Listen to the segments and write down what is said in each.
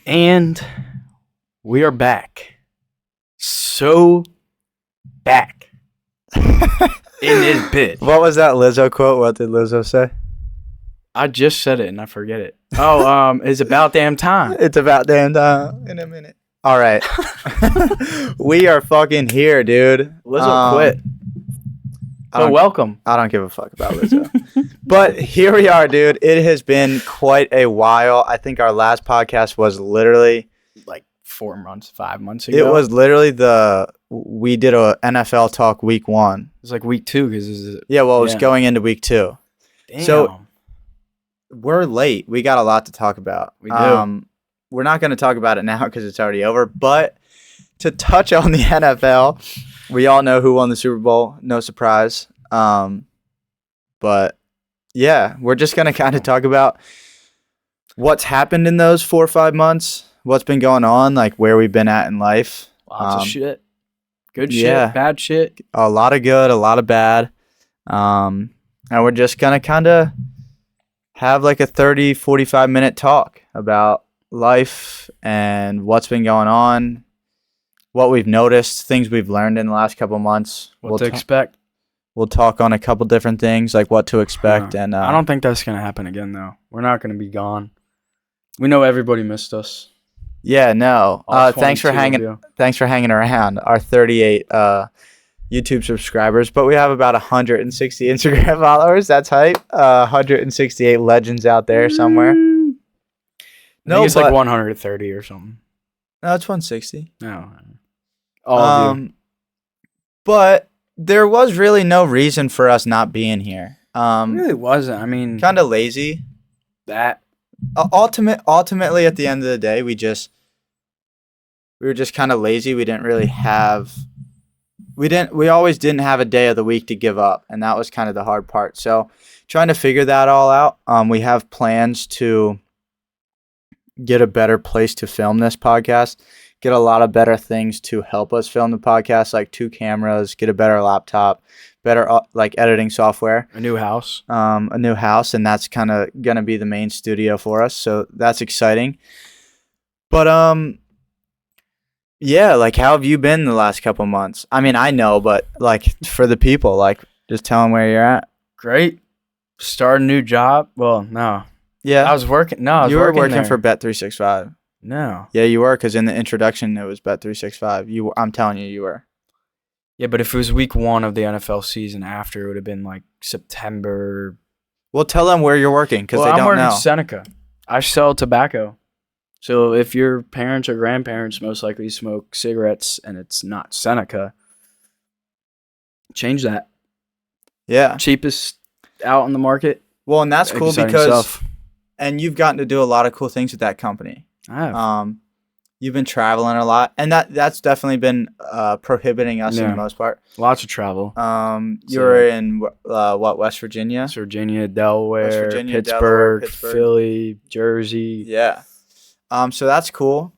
And we are back. So back in this bitch. What was that Lizzo quote? What did Lizzo say? I just said it and I forget it. Oh, it's about damn time. It's about damn time in a minute. All right. We are fucking here, dude. Lizzo quit. So welcome. I don't give a fuck about Lizzo. But here we are, dude. It has been quite a while. I think our last podcast was literally Like 4 months, 5 months ago. it was literally we did a NFL talk week 1. It was like week 2 because Yeah, well, it was going into week 2. damn. So we're late. We got a lot to talk about. We do. We're not going to talk about it now because it's already over. But to touch on the NFL, we all know who won the Super Bowl. No surprise. But yeah, we're just going to kind of talk about what's happened in those 4 or 5 months, what's been going on, like where we've been at in life. Lots of shit. Good yeah. shit, bad shit. A lot of good, a lot of bad. And we're just going to kind of have like a 30, 45-minute talk about life and what's been going on, what we've noticed, things we've learned in the last couple months. What to expect. We'll talk on a couple different things, like what to expect. And I don't think that's going to happen again, though. We're not going to be gone. We know everybody missed us. Yeah, no. All Thanks for 22 of you. Thanks for hanging around. Our 38 YouTube subscribers, but we have about 160 Instagram followers. That's hype. 168 legends out there somewhere. No, it's like 130 or something. No, it's 160. No. All of you. But there was really no reason for us not being here. It really wasn't. I mean, Kind of lazy. that. Ultimately, at the end of the day, we were just kind of lazy. We didn't really have. We always didn't have a day of the week to give up, and that was kind of the hard part. So, trying to figure that all out. We have plans to get a better place to film this podcast, get a lot of better things to help us film the podcast, like 2 cameras, get a better laptop, better like editing software, A new house. and that's kind of gonna be the main studio for us. So that's exciting. But yeah, like how have you been the last couple months? I mean, I know, but like for the people, like just tell them where you're at. Great. Start a new job. Well, no. Yeah, I was working. No, I was you were working there. for Bet365. No. Yeah, you were, because in the introduction it was Bet365. I'm telling you, you were. Yeah, but if it was week 1 of the NFL season after, it would have been like September. Well, tell them where you're working, because they I'm don't working know. at Seneca. I sell tobacco. So if your parents or grandparents most likely smoke cigarettes and it's not Seneca, change that. Yeah. Cheapest out on the market. Well, and that's cool Exciting because, stuff. and you've gotten to do a lot of cool things with that company. I have. You've been traveling a lot, and that's definitely been prohibiting us in Yeah. the most part. Lots of travel. You were in West Virginia? West Virginia, Delaware, West Virginia, Pittsburgh, Delaware, Pittsburgh. Philly, Jersey. Yeah. So that's cool.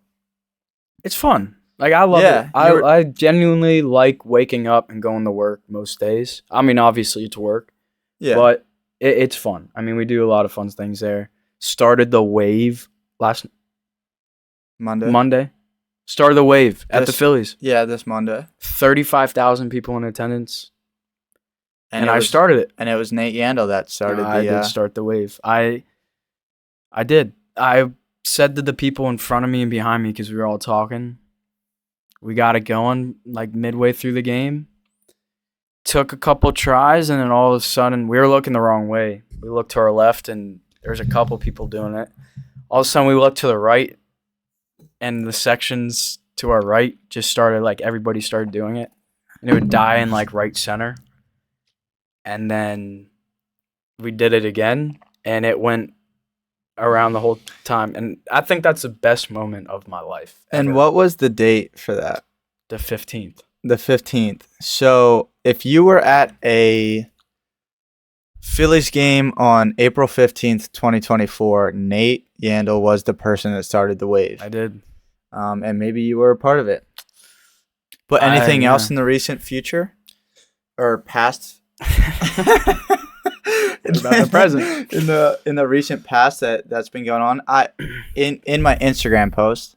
It's fun. Like, I love Yeah, it. I genuinely like waking up and going to work most days. I mean, obviously it's work, Yeah. but it's fun. I mean, we do a lot of fun things there. Started the Wave last Monday. Started the Wave at the Phillies. Yeah, this Monday. 35,000 people in attendance. And I was, started it. And it was Nate Yandel that started I did start the Wave. I did. I said to the people in front of me and behind me, because we were all talking, we got it going like midway through the game. Took a couple tries, and then all of a sudden, we were looking the wrong way. We looked to our left, and there's a couple people doing it. All of a sudden, we looked to the right, and the sections to our right just started, like, everybody started doing it. And it would die in, like, right center. And then we did it again, and it went around the whole time. And I think that's the best moment of my life. And ever. what was the date for that? The 15th. The 15th. So if you were at a Phillies game on April 15th, 2024, Nate Yandel was the person that started the Wave. I did. And maybe you were a part of it. But anything else in the recent future? Or past? What about the present? in the recent past that's been going on, in my Instagram post,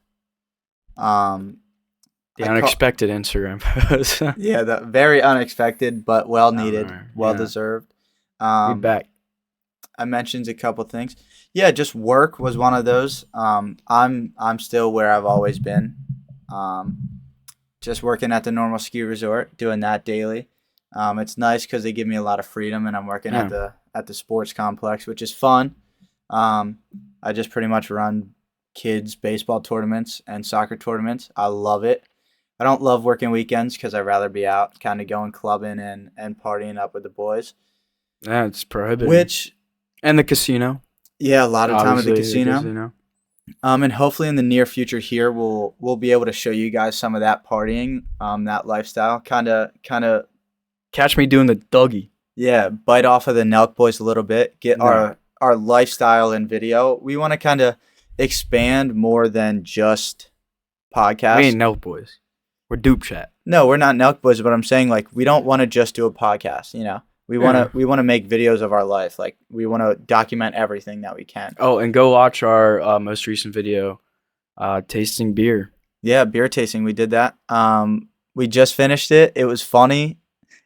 The unexpected Instagram post. yeah, the very unexpected but well needed, well deserved. Be back. I mentioned a couple things. Yeah, just work was one of those. I'm still where I've always been. Just working at the normal ski resort, doing that daily. It's nice because they give me a lot of freedom, and I'm working at the sports complex, which is fun. I just pretty much run kids baseball tournaments and soccer tournaments. I love it. I don't love working weekends because I'd rather be out, kind of going clubbing and partying up with the boys. Yeah, it's prohibited. And the casino. Yeah, a lot of time at the casino. And hopefully in the near future here, we'll be able to show you guys some of that partying, that lifestyle. Kind of. Catch me doing the Dougie. Yeah, bite off of the Nelk boys a little bit. Get our lifestyle in video. We want to kind of expand more than just podcasts. We ain't Nelk boys. We're Dup Chat. No, we're not Nelk boys, but I'm saying like we don't want to just do a podcast. You know, we want to make videos of our life. Like we want to document everything that we can. Oh, and go watch our most recent video, tasting beer. Yeah, beer tasting. We did that. We just finished it. It was funny.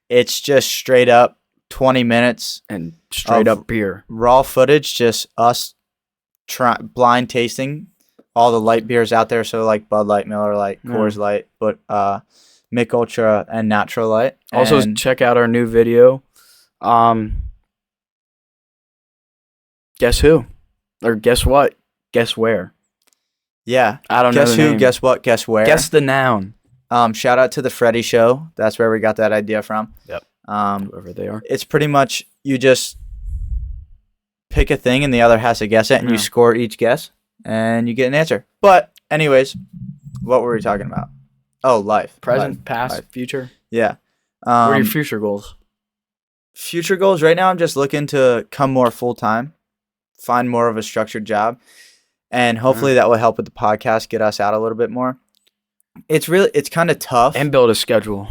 It's just straight up 20 minutes and straight up beer. Raw footage, just us blind tasting all the light beers out there. So like Bud Light, Miller Lite, Coors Light, but Mick Ultra and Natural Light. Also, check out our new video. Guess who? Or guess what? Guess where? Yeah. I don't know. Guess who? Name. Guess what? Guess where? Guess the noun. Shout out to the Freddy Show. That's where we got that idea from. Yep. Whoever they are. It's pretty much you just pick a thing and the other has to guess it, and you score each guess, and you get an answer. But anyways, what were we talking about? Oh, life. Present, past, future. Yeah. What are your future goals? Future goals right now, I'm just looking to come more full-time, find more of a structured job, and hopefully that will help with the podcast, get us out a little bit more. It's kind of tough. And build a schedule.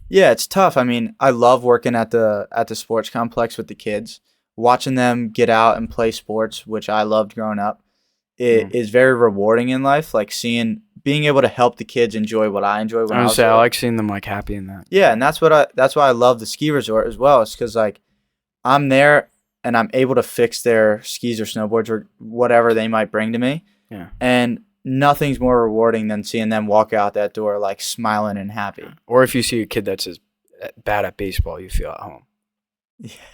Yeah, it's tough. I mean, I love working at the sports complex with the kids, watching them get out and play sports, which I loved growing up. It is very rewarding in life, like being able to help the kids enjoy what I enjoy. I like seeing them like happy in that. Yeah, and that's why I love the ski resort as well. It's because like I'm there and I'm able to fix their skis or snowboards or whatever they might bring to me. Yeah, and nothing's more rewarding than seeing them walk out that door like smiling and happy. Or if you see a kid that's as bad at baseball, you feel at home.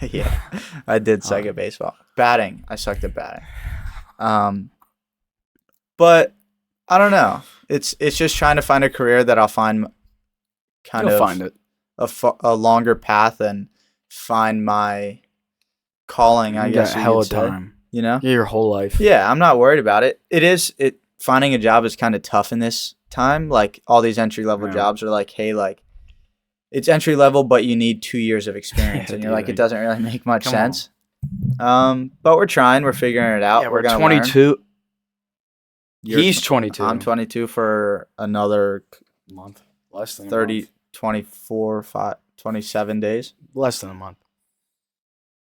Yeah, I did suck at baseball. Batting, I sucked at batting. But I don't know. It's just trying to find a career that I'll find a longer path and find my calling. I guess hell of time. You know, your whole life. Yeah, I'm not worried about it. Finding a job is kind of tough in this time. Like all these entry level jobs are like, hey, like it's entry level, but you need 2 years of experience, and you're like, it doesn't really make much sense. But we're trying. We're figuring it out. Yeah, we're 22. He's 22. I'm 22 for another month. Less than 30, 24, 27 days. Less than a month.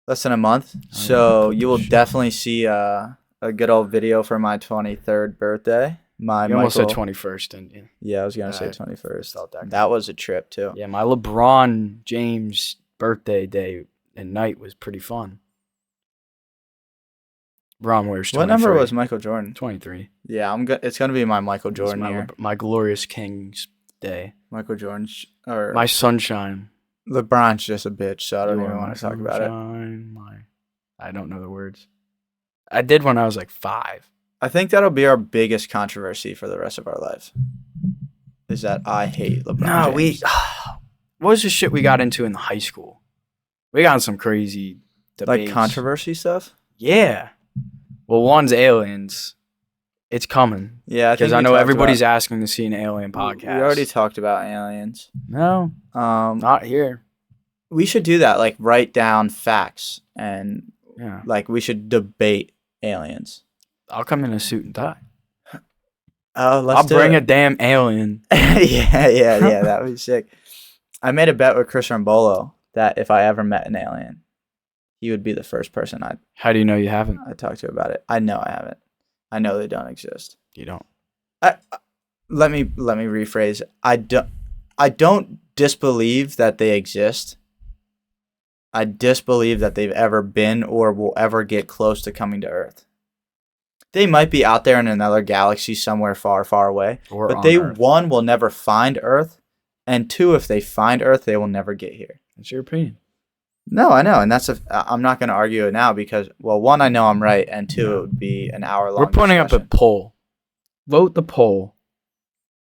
Less than a month. So you will definitely see a good old video for my 23rd birthday. You almost said 21st, didn't you? Yeah, I was going to say 21st. That was a trip, too. Yeah, my LeBron James birthday day and night was pretty fun. LeBron wears 23. What number was Michael Jordan? 23. Yeah, it's going to be my Michael Jordan year. My Glorious Kings day. Michael Jordan's or my sunshine. LeBron's just a bitch, so I don't even want to talk about it. I don't know the words. I did when I was like 5. I think that'll be our biggest controversy for the rest of our lives. Is that I hate LeBron James. What was the shit we got into in high school? We got in some crazy debates. Like controversy stuff? Yeah. Well, one's aliens. It's coming. Yeah, because I know everybody's asking to see an alien podcast. We already talked about aliens. No, not here. We should do that. Like write down facts and like we should debate aliens. I'll come in a suit and tie. Oh, I'll bring a damn alien. yeah. That would be sick. I made a bet with Chris Rambolo that if I ever met an alien, he would be the first person How do you know you haven't? I talk to about it. I know I haven't. I know they don't exist. You don't. Let me rephrase. I don't disbelieve that they exist. I disbelieve that they've ever been or will ever get close to coming to Earth. They might be out there in another galaxy somewhere far, far away. Or but on they, Earth. one, will never find Earth. And two, if they find Earth, they will never get here. That's your opinion. No, I know. And I'm not going to argue it now because, well, one, I know I'm right. And two, it would be an hour-long We're putting up a discussion. poll. Vote the poll.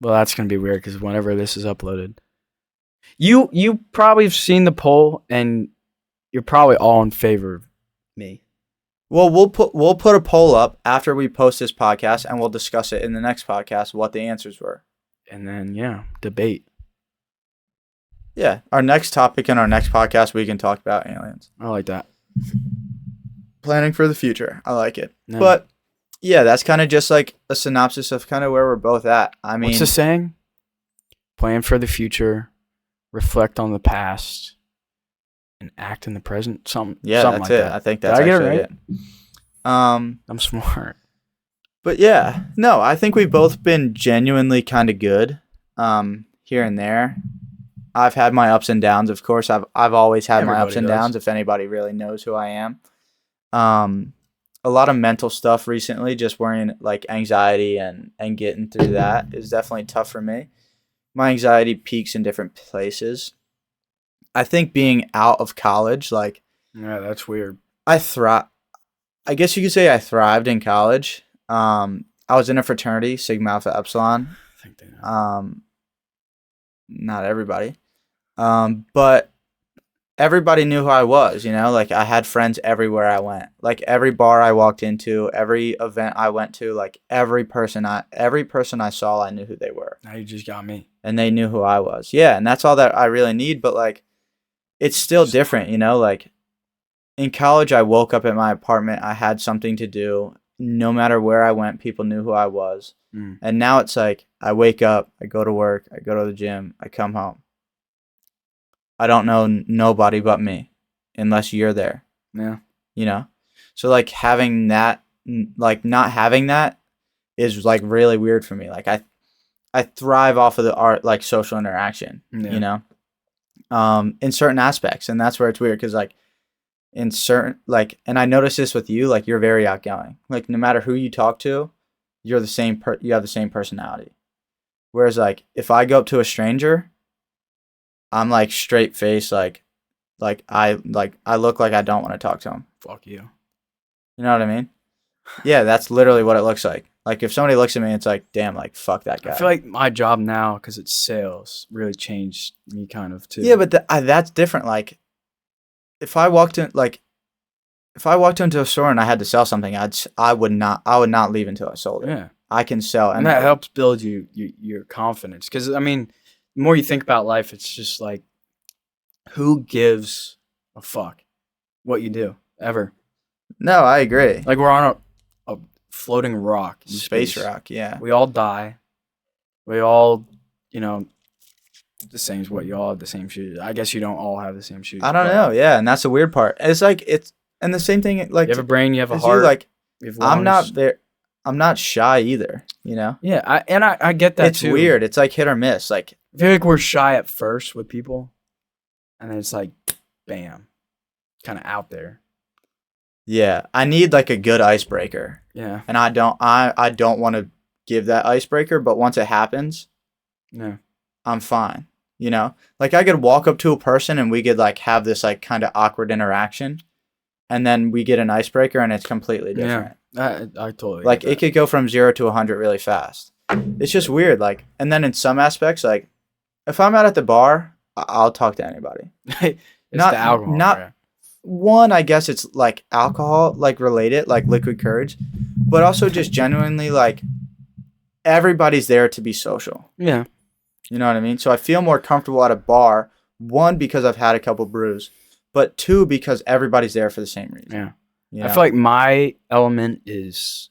Well, that's going to be weird because whenever this is uploaded. You probably have seen the poll and you're probably all in favor of me. Well, we'll put a poll up after we post this podcast, and we'll discuss it in the next podcast what the answers were. And then, yeah, debate. Yeah, our next topic in our next podcast, we can talk about aliens. I like that. Planning for the future. I like it. No. But, yeah, that's kind of just like a synopsis of kind of where we're both at. I mean, what's the saying? Plan for the future, reflect on the past, and act in the present. Something that's like it. that. I think that's Did I get actually it right? I'm smart. But yeah, no, I think we've both been genuinely kind of good here and there. I've had my ups and downs, of course. I've always had my ups Everybody and does. downs, if anybody really knows who I am. A lot of mental stuff recently, just worrying like anxiety and getting through that is definitely tough for me. My anxiety peaks in different places. I think being out of college, like Yeah, that's weird. I guess you could say I thrived in college. I was in a fraternity, Sigma Alpha Epsilon. I think they know. Not everybody. But everybody knew who I was, you know, like I had friends everywhere I went. Like every bar I walked into, every event I went to, like every person I saw, I knew who they were. Now you just got me. And they knew who I was. Yeah, and that's all that I really need, but like it's still different, you know, like in college I woke up at my apartment, I had something to do. No matter where I went, people knew who I was. And now it's like I wake up, I go to work, I go to the gym, I come home. I don't know nobody but me unless you're there. Yeah. You know? So like having that, like not having that is like really weird for me. Like I thrive off of the art, like social interaction, you know, in certain aspects. And that's where it's weird. Cause like in certain, like, and I noticed this with you, like you're very outgoing, like no matter who you talk to, you're the same, you have the same personality. Whereas like, if I go up to a stranger, I'm like straight face, like I look like I don't want to talk to him. Fuck you. You know what I mean? Yeah, that's literally what it looks like. Like if somebody looks at me, it's like, damn, like fuck that guy. I feel like my job now, because it's sales, really changed me kind of too. Yeah, but that's different. Like if I walked into a store and I had to sell something, I would not leave until I sold it. Yeah. I can sell, And that helps build your confidence. Because I mean, the more you think about life, it's just like, who gives a fuck what you do ever? No, I agree. Like we're on a floating rock, in Space space. rock, yeah. We all die. We all, you know, the same as what you all have the same shoes. I guess you don't all have the same shoes. I don't know, yeah, and that's the weird part. It's like and the same thing, like You have a brain, you have a as heart. you, like you have I'm not lungs. there. I'm not shy either. You know. Yeah, I get that It's too. weird. It's like hit or miss. Like I feel like we're shy at first with people, and then it's like, bam, kind of out there. yeah, I need like a good icebreaker, Yeah, and I don't want to give that icebreaker, but once it happens, yeah, I'm fine. You know, like I could walk up to a person and we could like have this like kind of awkward interaction, and then we get an icebreaker and it's completely different. yeah. I totally Like get that. it could go from 0 to 100 really fast. It's just weird. Like, and then in some aspects, like if I'm out at the bar, I'll talk to anybody. It's not- the alcohol. not- bro. One, I guess it's like alcohol, like related, like liquid courage, but also just genuinely like everybody's there to be social. Yeah, You know what I mean? So I feel more comfortable at a bar, one, because I've had a couple brews, but two, because everybody's there for the same reason. yeah. You I know? feel like my element is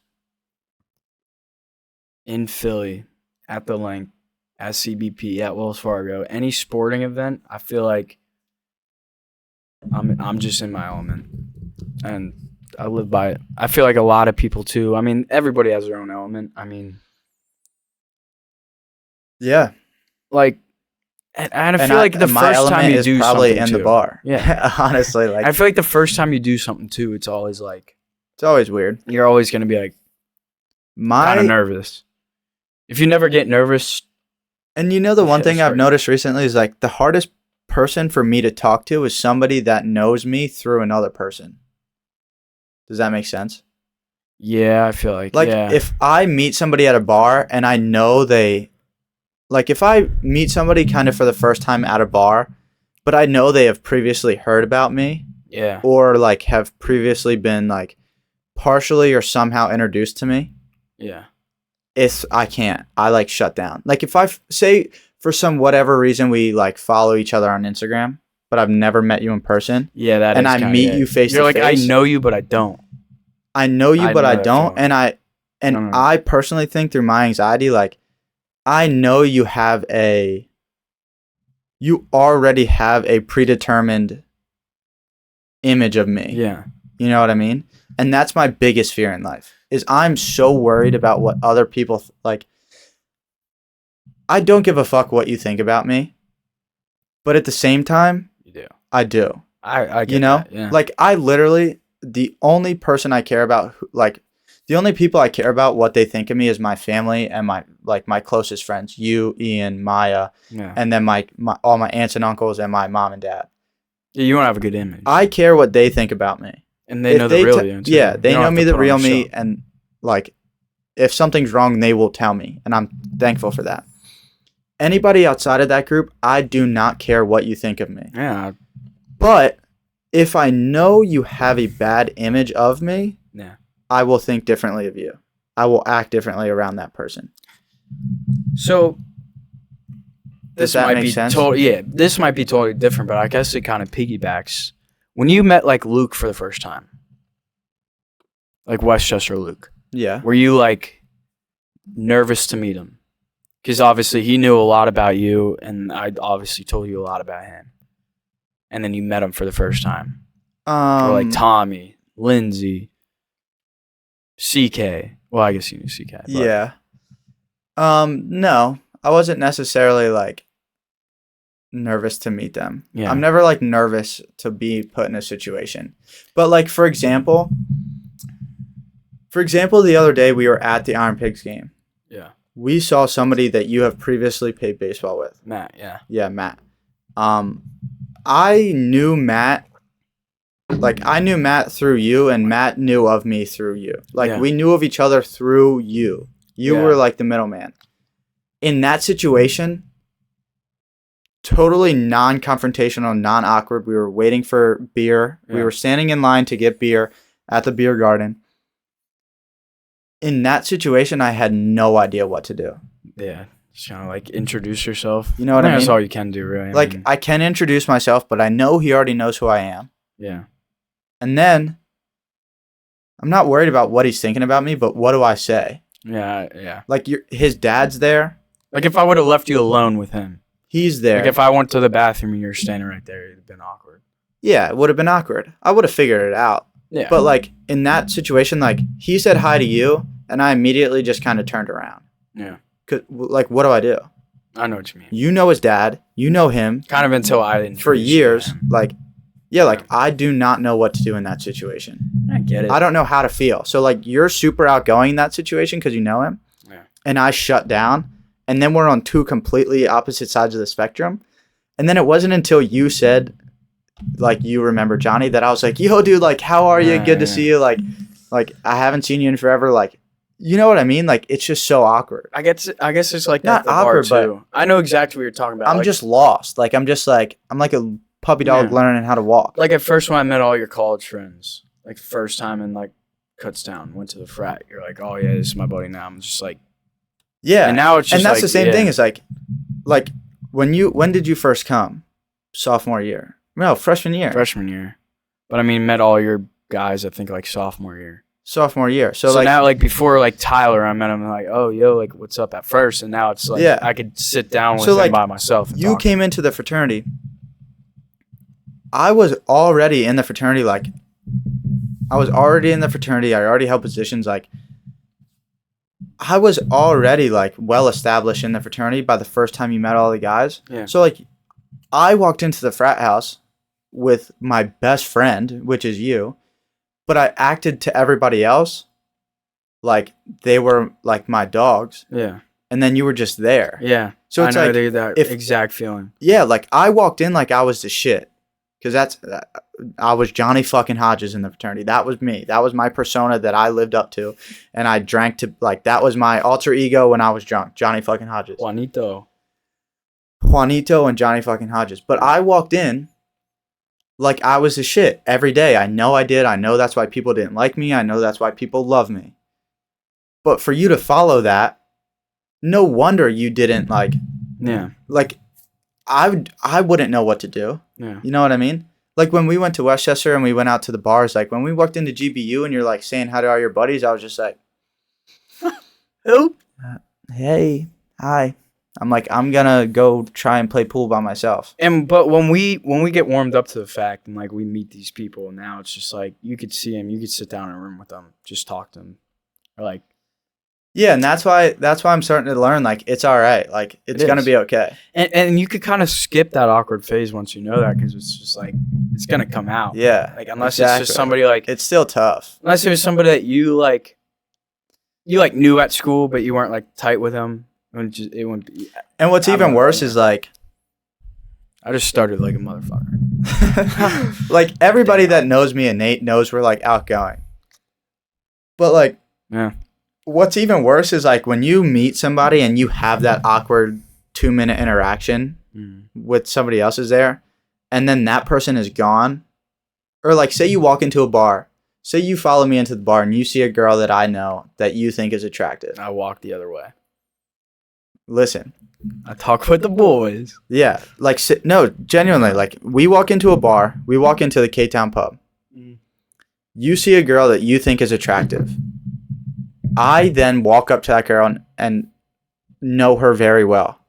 in Philly at the Link, at CBP, at Wells Fargo, any sporting event. I feel like I'm just in my element. and I live by it. I feel like a lot of people too. I mean, everybody has their own element. I mean, Yeah. like, and I feel like the my first time element you is do probably something in too, the bar. Yeah, Honestly, like I feel like the first time you do something too, it's always like it's always weird. you're always gonna be like kind of My nervous. If you never get nervous, And you know the one Yeah, thing that's I've right. noticed recently is like the hardest person for me to talk to is somebody that knows me through another person. Does that make sense? yeah, I feel like Like yeah, if I meet somebody at a bar and I know if I meet somebody kind of for the first time at a bar, but I know they have previously heard about me yeah, or like have previously been like partially or somehow introduced to me, yeah, I can't. I like shut down. Like if say for some whatever reason we like follow each other on Instagram, but I've never met you in person, yeah. That and is I kinda meet it. you face You're to like I face. know you, but I don't. I know you, I but know I that don't, feeling. and No. I personally think through my anxiety, like I know you already have a predetermined image of me. Yeah, You know what I mean? And that's my biggest fear in life. Is I'm so worried about what other people like. I don't give a fuck what you think about me, but at the same time, you do. I do. I get You know? that. Yeah, Like I literally the only person I care about the only people I care about what they think of me is my family and my closest friends, you, Ian, Maya, yeah. and then my all my aunts and uncles and my mom and dad. Yeah, you want to have a good image, I care what they think about me. and they know the real you. Too. Yeah, You they don't know have me to the put on real a me, show. and like if something's wrong, they will tell me, and I'm thankful for that. Anybody outside of that group, I do not care what you think of me. Yeah, But if I know you have a bad image of me, yeah. I will think differently of you. I will act differently around that person. So Does this that might make be sense? this might be totally different, but I guess it kind of piggybacks. When you met like Luke for the first time, like Westchester Luke, Yeah. were you like nervous to meet him? Because obviously he knew a lot about you, and I obviously told you a lot about him. And then you met him for the first time. Or like Tommy, Lindsay, CK. Well, I guess you knew CK. But Yeah. No, I wasn't necessarily like nervous to meet them. Yeah. I'm never like nervous to be put in a situation. But like for example, the other day we were at the Iron Pigs game. Yeah. We saw somebody that you have previously played baseball with. Matt, yeah. Yeah, Matt. I knew Matt. Like I knew Matt through you, and Matt knew of me through you. Like Yeah. we knew of each other through you. You Yeah. were like the middleman. In that situation, totally non-confrontational, non-awkward. We were waiting for beer. We Yeah. were standing in line to get beer at the beer garden. In that situation, I had no idea what to do. Yeah. Just kind of like introduce yourself. You know what I think That's mean? all you can do, really. Like mean, I can introduce myself, but I know he already knows who I am. yeah. And then I'm not worried about what he's thinking about me, but what do I say? Yeah, yeah. Like his dad's there. Like if I would have left you alone with him. He's there. Like if I went to the bathroom and you were standing right there, it'd have been awkward. Yeah, it would have been awkward. I would have figured it out. Yeah. But like in that situation, like he said hi to you, and I immediately just kind of turned around. Yeah. 'Cause, like, what do I do? I know what you mean. You know his dad. You know him Kind of until I didn't. for years. Like, yeah, like I do not know what to do in that situation. I get it. I don't know how to feel. So like you're super outgoing in that situation because you know him. Yeah. And I shut down. And then we're on two completely opposite sides of the spectrum. And then it wasn't until you said, like, you remember Johnny, that I was like, yo, dude, like, how are you? Good to see you. Like I haven't seen you in forever. Like, you know what I mean? Like, it's just so awkward. I guess it's like Not that. Not awkward, awkward, too. I know exactly what you're talking about. I'm like, just lost. Like, I'm like a puppy dog Yeah. learning how to walk. like at first when I met all your college friends, like the first time in like Kutztown, went to the frat. You're like, oh yeah, this is my buddy now. I'm just like, Yeah. and now it's just and that's like, the same yeah. thing. Is like when did you first come? Sophomore year? No, freshman year. Freshman year, but I mean, met all your guys. I think like sophomore year. Sophomore year. So, So like now, like before, like Tyler, I met him like, oh yo, like what's up at first, and now it's like, Yeah. I could sit down with So, him like, by myself. And you talk. came into the fraternity. I was already in the fraternity like I was already in the fraternity. I already held positions. Like, I was already like well established in the fraternity by the first time you met all the guys. Yeah. So like, I walked into the frat house with my best friend, which is you, but I acted to everybody else like they were like my dogs. Yeah. And then you were just there. Yeah. So it's I know like that exact feeling. Yeah, like I walked in like I was the shit. Because I was Johnny fucking Hodges in the fraternity. That was me. That was my persona that I lived up to. And I drank to, like, that was my alter ego when I was drunk. Johnny fucking Hodges. Juanito and Johnny fucking Hodges. But I walked in like I was the shit every day. I know I did. I know that's why people didn't like me. I know that's why people love me. But for you to follow that, no wonder you didn't like. Yeah. Like, I wouldn't know what to do. Yeah. You know what I mean? Like when we went to Westchester and we went out to the bars, like when we walked into GBU and you're like saying hi to all your buddies, I was just like, who? Hey, hi. I'm like, I'm gonna go try and play pool by myself. But when we get warmed up to the fact and like we meet these people, now it's just like you could see them, you could sit down in a room with them, just talk to them, or like. Yeah, and that's why I'm starting to learn, like, it's all right. Like, it's going to be okay. And you could kind of skip that awkward phase once you know that, because it's just, like, it's going to come out. Yeah. Like, unless it's just somebody, like... It's still tough. Unless it was somebody that you knew at school, but you weren't, like, tight with them. It wouldn't be... And what's even worse is, like... I just started like a motherfucker. Like, everybody that knows me and Nate knows we're, like, outgoing. But, like... Yeah. What's even worse is like when you meet somebody and you have that awkward 2-minute interaction with somebody else is there, and then that person is gone. Or like say you walk into a bar, say you follow me into the bar and you see a girl that I know that you think is attractive. I walk the other way. Listen. I talk with the boys. Yeah. Like, no, genuinely, like we walk into a bar, we walk into the K-Town pub. You see a girl that you think is attractive. I then walk up to that girl and know her very well,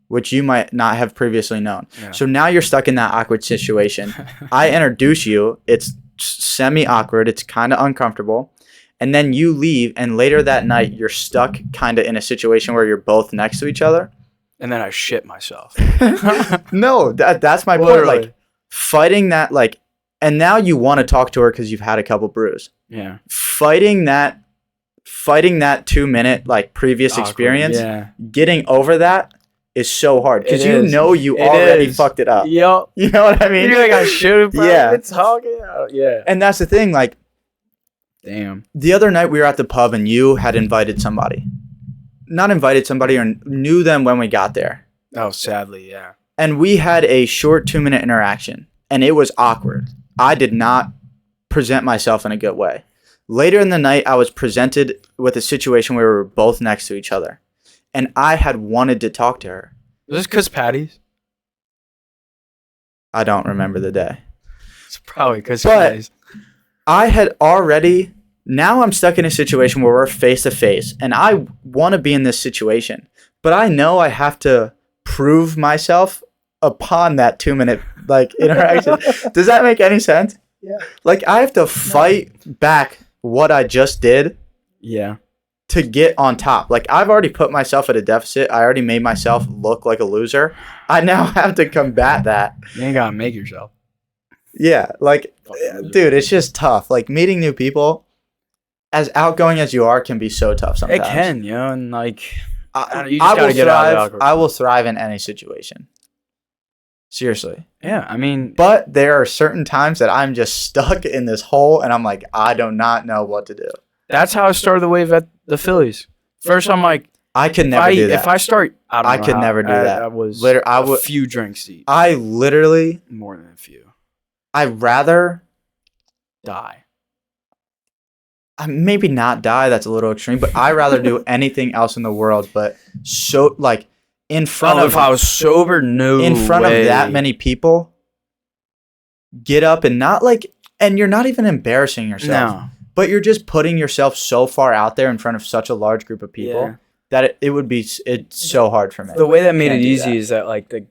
which you might not have previously known. Yeah. So now you're stuck in that awkward situation. I introduce you. It's semi-awkward. It's kind of uncomfortable. And then you leave, and later that night, you're stuck kind of in a situation where you're both next to each other. And then I shit myself. No, that's my point. Like, fighting that, like, and now you want to talk to her because you've had a couple brews. Yeah. Fighting that 2-minute like previous experience, getting over that is so hard because you know you already fucked it up. Yep. You know what I mean? You're like, I should have. Yeah. Talking. Yeah. And that's the thing. Like, damn. The other night we were at the pub and you had invited somebody, not invited somebody or knew them when we got there. Oh, sadly, yeah. And we had a short 2-minute interaction and it was awkward. I did not present myself in a good way. Later in the night, I was presented with a situation where we were both next to each other. And I had wanted to talk to her. Was this because Patty's? I don't remember the day. It's probably because Patty's. I had already... Now I'm stuck in a situation where we're face to face. And I want to be in this situation. But I know I have to prove myself upon that 2-minute like interaction. Does that make any sense? Yeah. Like, I have to fight back what I just did to get on top. Like, I've already put myself at a deficit. I already made myself look like a loser. I now have to combat that. You ain't gotta make yourself. Yeah, like, dude, it's just tough. Like, meeting new people, as outgoing as you are, can be so tough sometimes. It can, you know, and like, you just gotta get out of the awkward. I will thrive in any situation. Seriously. Yeah, I mean... But there are certain times that I'm just stuck in this hole, and I'm like, I do not know what to do. That's how I started the wave at the Phillies. First, I'm like... I could never do that. If I start... I could never do that. I was a few drinks deep. I literally... More than a few. I'd rather... Die. Maybe not die, that's a little extreme, but I'd rather do anything else in the world, but so, like... In front of, if I was sober, no in front way. of that many people, get up and not like, and you're not even embarrassing yourself, but you're just putting yourself so far out there in front of such a large group of people that it's so hard for me. The way that made it easy is that like the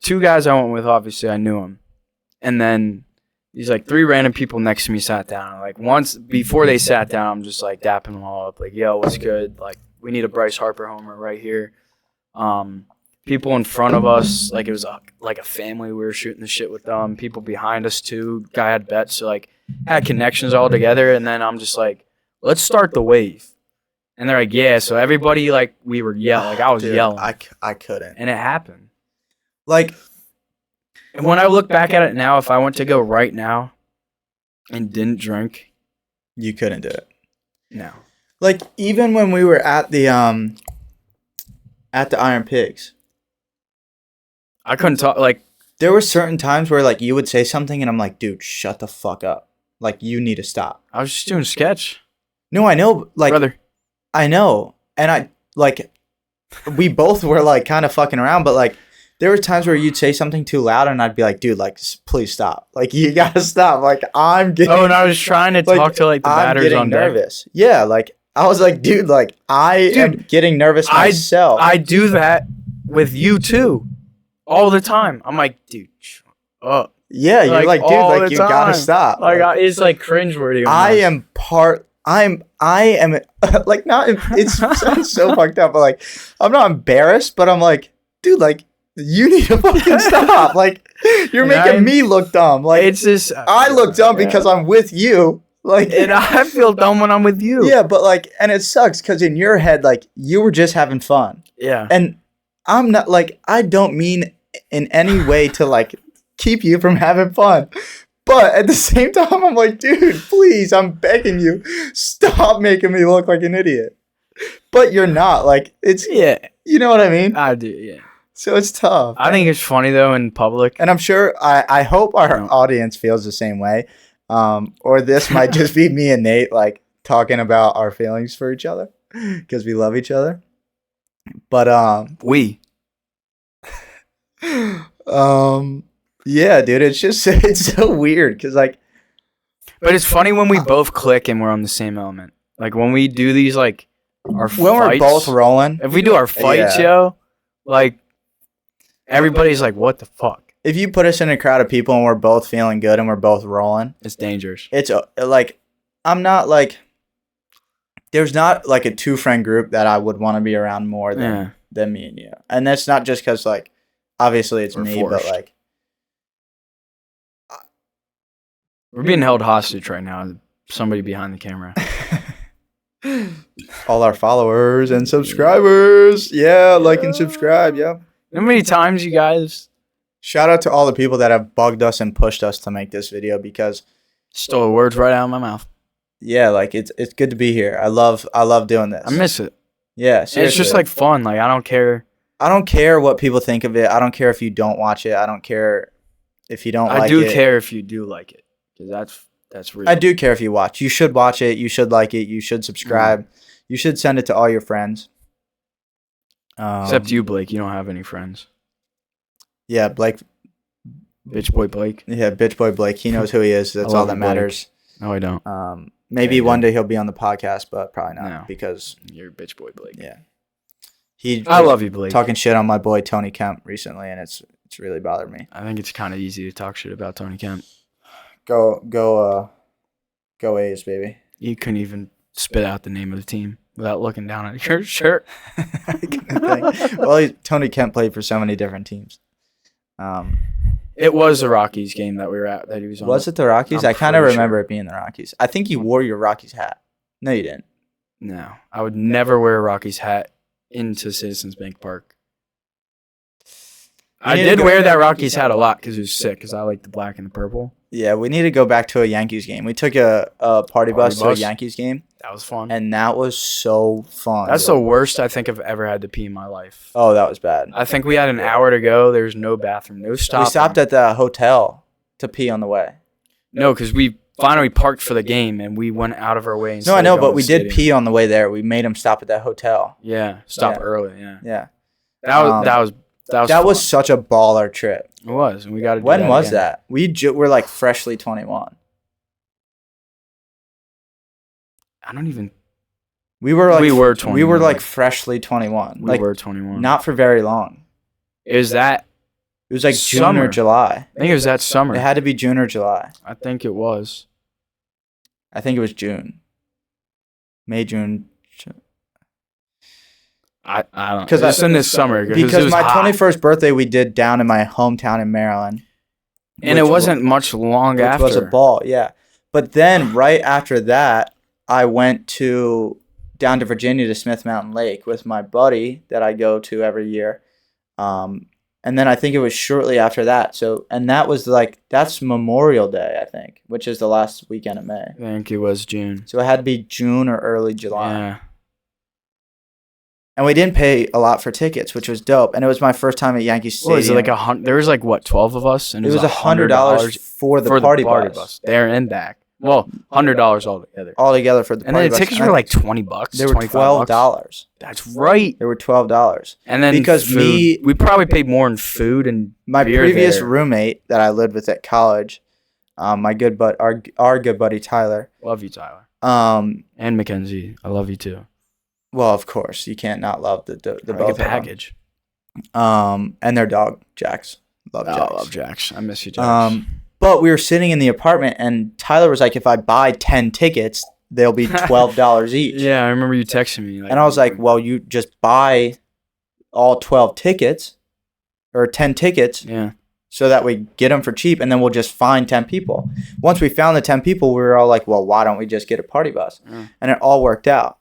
2 guys I went with, obviously I knew them, and then these like 3 random people next to me sat down. Like once before they sat down, I'm just like dapping them all up. Like, yo, what's good? Like, we need a Bryce Harper homer right here. People in front of us, like it was like a family. We were shooting the shit with them. People behind us too. Guy had bets, so like had connections all together. And then I'm just like, let's start the wave. And they're like, yeah. So everybody, like, we were yelling. Like I was Dude, yelling. I couldn't. And it happened. Like, and when I look back at it now, if I went to go right now and didn't drink, you couldn't do it. no. Like, even when we were at the Iron Pigs, I couldn't talk. Like, there were certain times where like you would say something and I'm like, dude, shut the fuck up. Like, you need to stop. I was just doing sketch. No, I know. Like, brother. I know. And I, like, we both were like kind of fucking around, but like, there were times where you'd say something too loud and I'd be like, dude, like, please stop. Like, you gotta stop. Like, I'm getting. Oh, and I was trying to talk to like the batters on deck. Nervous. Yeah, like, I was like, dude, like, I am getting nervous myself. I do that with you too, all the time. I'm like, dude, shut up. Yeah, you're like, dude, like, you gotta stop. Like, it's like cringeworthy. I am like, not, it sounds so fucked up, but like, I'm not embarrassed, but I'm like, dude, like, you need to fucking stop. Like, you're making me look dumb. Like, it's just, I look dumb because I'm with you. Like, and I feel dumb when I'm with you. Yeah, but like, and it sucks because in your head, like, you were just having fun. Yeah. And I'm not, like, I don't mean in any way to like keep you from having fun. But at the same time, I'm like, dude, please, I'm begging you, stop making me look like an idiot. But you're not. Like, it's, yeah. You know what I mean? I do, yeah. So it's tough. I think it's funny though in public. And I'm sure, I hope our audience feels the same way. Or this might just be me and Nate like talking about our feelings for each other because we love each other. But yeah, dude, it's just it's so weird because like, but it's funny when we both click and we're on the same element. Like when we do these like our when fights, we're both rolling. If we do our fights, yo, like everybody's like, what the fuck? If you put us in a crowd of people and we're both feeling good and we're both rolling, it's dangerous. It's like, I'm not like, there's not like a 2-friend group that I would want to be around more than me and you. And that's not just because like, obviously it's me, but like. We're being held hostage right now. Somebody behind the camera. All our followers and subscribers. Yeah, like and subscribe. Yeah. How many times you guys... Shout out to all the people that have bugged us and pushed us to make this video because stole words right out of my mouth. Yeah, like it's good to be here. I love doing this. I miss it. Yeah, seriously. It's just like fun. Like I don't care. I don't care what people think of it. I don't care if you don't watch it. I don't care if you don't like it. I do care if you do like it because that's real. I do care if you watch. You should watch it. You should like it. You should subscribe. You should send it to all your friends. Except you, Blake. You don't have any friends. Yeah, Blake. Bitch boy Blake. Yeah, bitch boy Blake. He knows who he is. That's all that matters. No, I don't. Maybe one day he'll be on the podcast, but probably not because you're bitch boy Blake. Yeah. I love you, Blake. Talking shit on my boy Tony Kemp recently, and it's really bothered me. I think it's kind of easy to talk shit about Tony Kemp. Go A's, baby. You couldn't even spit out the name of the team without looking down at your shirt. Well, Tony Kemp played for so many different teams. It was the Rockies game that we were at that he was on. Was it the Rockies? I kind of remember it being the Rockies. I think you wore your Rockies hat. No, you didn't. No, I would never wear a Rockies hat into Citizens Bank Park. I did wear that Rockies hat a lot because it was sick because I like the black and the purple. Yeah, we need to go back to a Yankees game. We took a party bus to a Yankees game. That was fun. And that was so fun. That's the worst I think I've ever had to pee in my life. Oh, that was bad. I think we had an hour to go. There was no bathroom, no stop. We stopped at the hotel to pee on the way. No, because we finally parked for the game and we went out of our way. No, I know, but we did pee on the way there. We made him stop at that hotel. Yeah, stop early. Yeah. Yeah. That was such a baller trip. It was, and we got to do When that was again. that? We were like freshly 21. I don't even. We were 21. We were like freshly 21. We were 21. Not for very long. Is that It was like June Summer. or July. I think it was that summer. It had to be June or July. I think it was. I think it was June. May, June. I don't know. Because It's in this summer. It Because was my hot. 21st birthday we did down in my hometown in Maryland. And it wasn't much long which after. was a ball, yeah. But then right after that, I went down to Virginia to Smith Mountain Lake with my buddy that I go to every year. And then I think it was shortly after that. So, and that was that's Memorial Day, I think, which is the last weekend of May. I think it was June. So it had to be June or early July. Yeah. And we didn't pay a lot for tickets, which was dope. And it was my first time at Yankee Stadium. What was it like there was like what 12 of us, and It was $100 for the party bus. there and back. Well, $100 altogether. Altogether for the And party then the bus. tickets were like $20. They were $25. $12. That's right. They were $12. And then Because food, we probably paid more in food and My beer previous there. roommate that I lived with at college, my good our good buddy Tyler. Love you, Tyler. And Mackenzie. I love you too. well, of course, you can't not love the both Like of a them. package. And their dog Jax. Love Jax. I love Jax. I miss you, Jax. But we were sitting in the apartment, and Tyler was like, "If I buy 10 tickets, they'll be $12 each." Yeah, I remember you texting me. And I was like, "Well, you just buy all 12 tickets or 10 tickets." Yeah. So that we get them for cheap, and then we'll just find 10 people. Once we found the 10 people, we were all like, well, why don't we just get a party bus? Yeah. And it all worked out.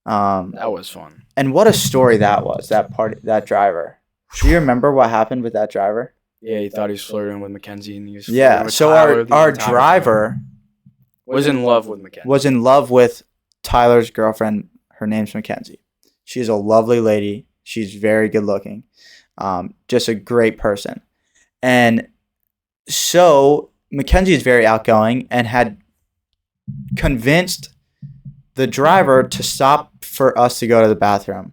That was fun. And what a story that was, that driver. Do you remember what happened with that driver? Yeah, he thought he was flirting with Mackenzie, and he was flirting Yeah, with so Tyler the our entire driver time. Was in love with Mackenzie. was in love with Tyler's girlfriend. Her name's Mackenzie. She's a lovely lady. She's very good looking. Just a great person. And so Mackenzie is very outgoing and had convinced the driver to stop for us to go to the bathroom.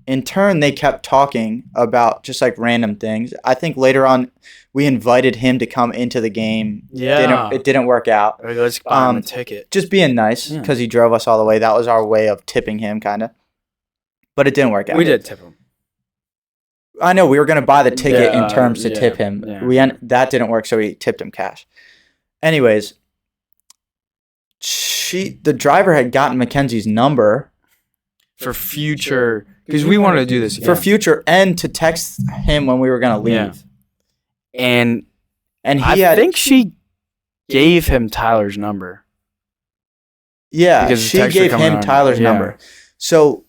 In turn, they kept talking about just like random things. I think later on, we invited him to come into the game. Yeah. It didn't work out. Like, let's buy him a ticket. Just being nice because he drove us all the way. That was our way of tipping him, kind of. But it didn't work out. We did tip him. I know we were going to buy the ticket in terms to yeah, tip him. yeah. That didn't work, so we tipped him cash. Anyways, the driver had gotten Mackenzie's number For future, because we wanted to do this again. for future and to text him when we were going to leave. Yeah. And And I think she gave him Tyler's number. yeah, because the she texts were gave coming him on. Tyler's Yeah. number. So,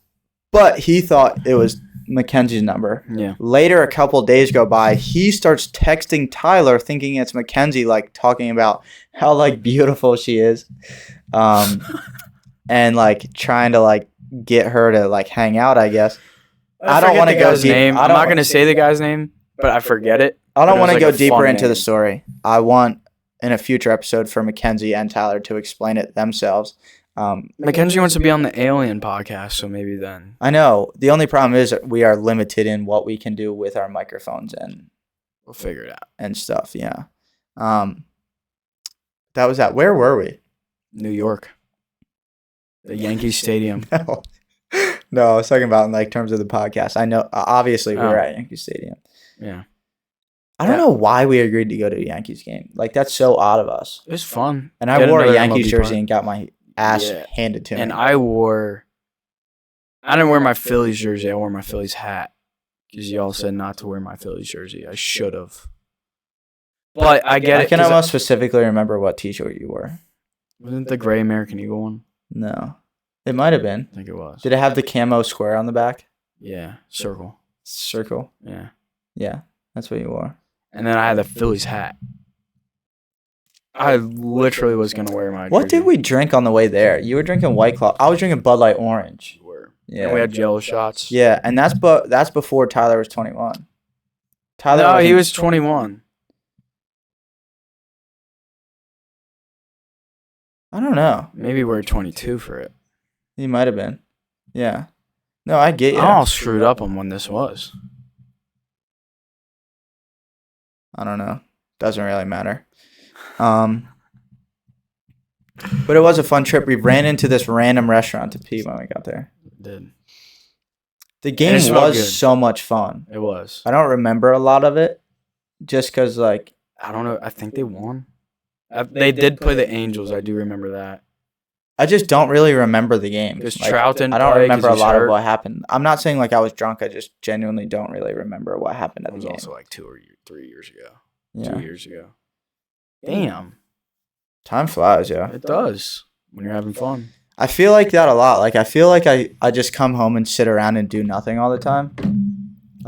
but he thought it was Mackenzie's number. Yeah. Later, a couple days go by. He starts texting Tyler, thinking it's Mackenzie, like talking about how like beautiful she is, and like trying to like get her to like hang out. I guess I don't forget want to the go guy's deep. name. I'm not going to say the guy's name, but I forget it. I don't But it want to was go like a deeper fun into the name. story. I want in a future episode for Mackenzie and Tyler to explain it themselves. Mackenzie wants to be on the Alien podcast, so maybe then. I know the only problem is we are limited in what we can do with our microphones and We'll figure it out. stuff. Yeah. That was that. Where were we? New York. The Yankee Stadium. No. No, I was talking about in like terms of the podcast. I know obviously we were at Yankee Stadium. Yeah. I don't know why we agreed to go to a Yankees game. Like that's so odd of us. It was fun. And I Get wore a another Yankees MLB jersey part. and got my ass Yeah. handed to me. And I didn't wear my Phillies jersey. I wore my Phillies hat. Because y'all said not to wear my Phillies jersey. I should have. But I get I it. can 'cause almost specifically remember what t-shirt you wore. Wasn't the gray American Eagle one? No. It might have been. I think it was. Did it have the camo square on the back? Yeah. Circle. Circle. Yeah. Yeah, that's what you wore. And then I had the Phillies hat. I literally was going to wear my What jersey. did we drink on the way there? You were drinking White Claw. I was drinking Bud Light Orange. We were. Yeah. And we had Jello shots. Yeah, and that's before Tyler was 21. Tyler No, he wasn't- was 21. I don't know. Maybe we were 22 for it. He might have been. Yeah. No, I get you. I'm all screwed up on when this was. I don't know. Doesn't really matter. But it was a fun trip. We ran into this random restaurant to pee when we got there. It did. The game it smelled was good. so much fun. It was. I don't remember a lot of it, just because like I don't know. I think they won. They did play the Angels. I do remember that. I just don't really remember the game. Because Like, Trout didn't I don't play 'cause remember a he's lot of hurt. what happened. I'm not saying like I was drunk. I just genuinely don't really remember what happened It at the was game. also like 2 or 3 years ago. Yeah. 2 years ago. Damn. Time flies, yeah. It does when you're having fun. I feel like that a lot. Like I feel like I just come home and sit around and do nothing all the time.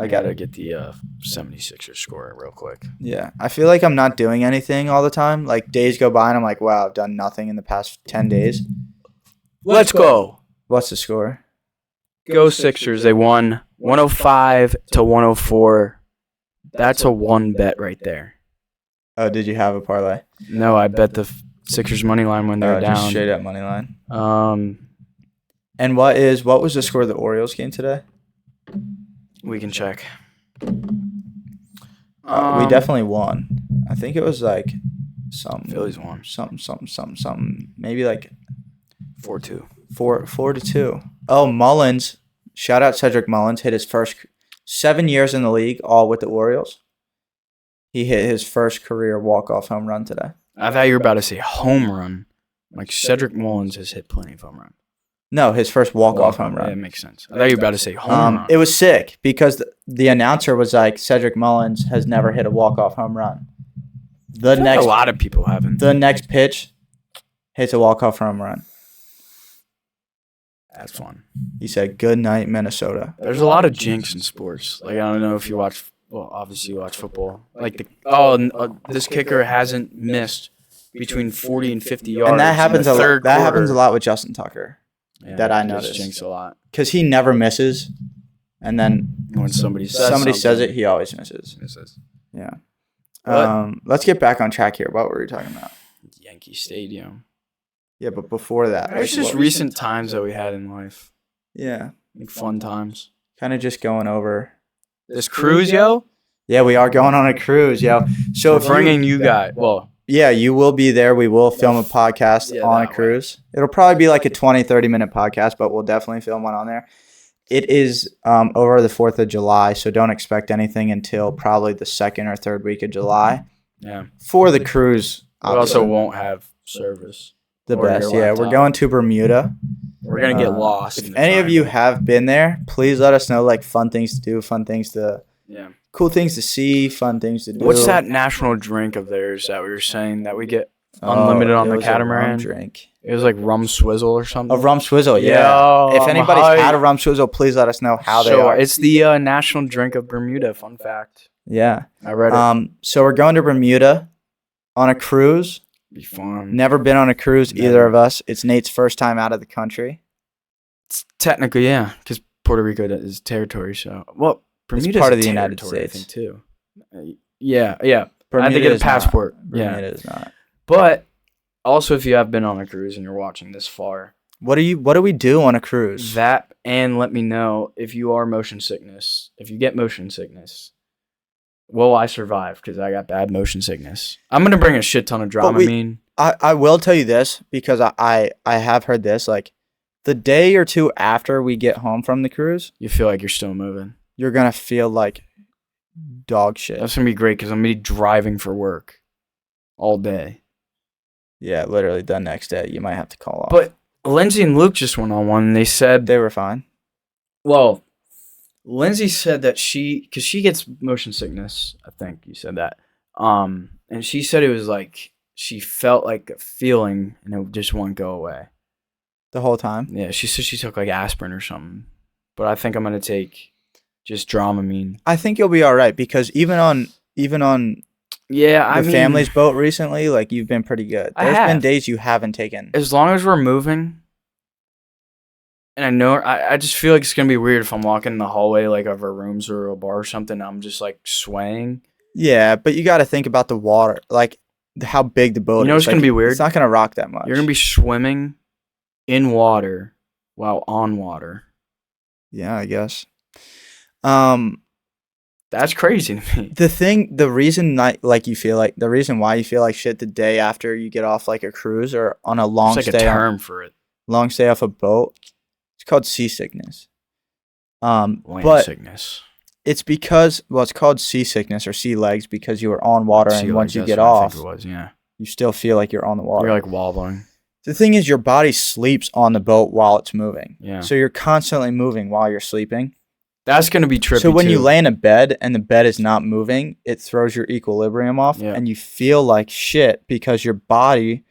I gotta get the 76ers score real quick. Yeah. I feel like I'm not doing anything all the time. Like days go by and I'm like, wow, I've done nothing in the past 10 days. Let's go. What's the score? Go Sixers. They won 105 to 104. That's a 1 bet right there. Oh, did you have a parlay? No, I bet the Sixers money line when they're down. Just straight up money line. And what was the score of the Orioles game today? We can check. We definitely won. I think it was like something. Phillies won. Something. Maybe like 4-2. 4-2. Oh, Mullins. Shout out Cedric Mullins. Hit his first 7 years in the league, all with the Orioles. He hit his first career walk-off home run today. I thought you were about to say home run. Like Cedric Mullins has hit plenty of home runs. No, his first walk-off home run. Yeah, it makes sense. I thought you were about to say home run. It was sick because the announcer was like, Cedric Mullins has never hit a walk-off home run. A lot of people haven't. The next pitch hits a walk-off home run. That's fun. He said, "Good night, Minnesota." There's a lot of jinx in sports. Like, I don't know if you watch. Well, obviously you watch football. Like this kicker hasn't missed between 40 and 50 yards. And that happens in a the lot. third That quarter. happens a lot with Justin Tucker. Yeah, that I he gets noticed. jinx a lot. Because he never misses, and then When somebody says it, he always misses. Yeah. What? Let's get back on track here. What were we talking about? Yankee Stadium. Yeah, but before that, It's just recent times that we had in life. Yeah, Like fun times. kind of just going over This cruise, yo. Yeah, we are going on a cruise, yo. So We're bringing you guys. Well, yeah, you will be there. We will film a podcast on a cruise. It'll probably be like a 20, 30-minute podcast, but we'll definitely film one on there. It is over the 4th of July, so don't expect anything until probably the 2nd or 3rd week of July. Yeah. For the cruise. We also won't have service. The or best, your yeah. laptop. We're going to Bermuda. We're going to get lost. If any of you have been there, please let us know, like, fun things to do, Yeah. cool things to see, fun things to do. What's that national drink of theirs that we were saying that we get unlimited on the catamaran? Drink. It was like rum swizzle or something. A rum swizzle, yeah. Yo, if anybody's I'm hyped. had a rum swizzle, please let us know how they are. It's the national drink of Bermuda. Fun fact. Yeah. I read it. So we're going to Bermuda on a cruise. Be fun. Never been on a cruise, either of us. It's Nate's first time out of the country. It's technically, yeah, because Puerto Rico is territory. So, well, Bermuda's part of a the United territory, States. I think, too. Yeah. I had to Bermuda get a is passport. not. Bermuda is not. But also, if you have been on a cruise and you're watching this far, What do we do on a cruise? that and let me know if you are motion sickness. If you get motion sickness, will I survive? Because I got bad motion sickness. I'm gonna bring a shit ton of drama. I will tell you this because I have heard this. Like the day or two after we get home from the cruise, You feel like you're still moving. you're gonna feel like dog shit. That's gonna be great because I'm gonna be driving for work all day. Yeah, literally the next day you might have to call off. But Lindsay and Luke just went on one, and they said, they were fine. well, Lindsay said that because she gets motion sickness, I think you said that. And she said it was like she felt like a feeling, and it just won't go away. The whole time. Yeah, she said she took like aspirin or something. But I think I'm gonna take just Dramamine. I think you'll be all right because even on Yeah, the family's boat recently, like you've been pretty good. I There's been have. days you haven't taken. As long as we're moving, and I know I just feel like it's gonna be weird if I'm walking in the hallway like of our rooms or a bar or something. I'm just like swaying. Yeah, but you got to think about the water, like how big the boat is. You know what's gonna Like, be weird? It's not gonna rock that much. You're gonna be swimming in water while on water. Yeah, I guess. That's crazy to me. The reason why you feel like shit the day after you get off like a cruise or on a long It's like a stay term for it. long stay off a boat, it's called seasickness. Land But sickness. It's because, well, it's called seasickness or sea legs because you were on water, and once you get I off, think it was, yeah. you still feel like you're on the water. You're like wobbling. The thing is, your body sleeps on the boat while it's moving. Yeah. So you're constantly moving while you're sleeping. That's going to be trippy, So when you too. lay in a bed and the bed is not moving, it throws your equilibrium off, Yeah. and you feel like shit because your body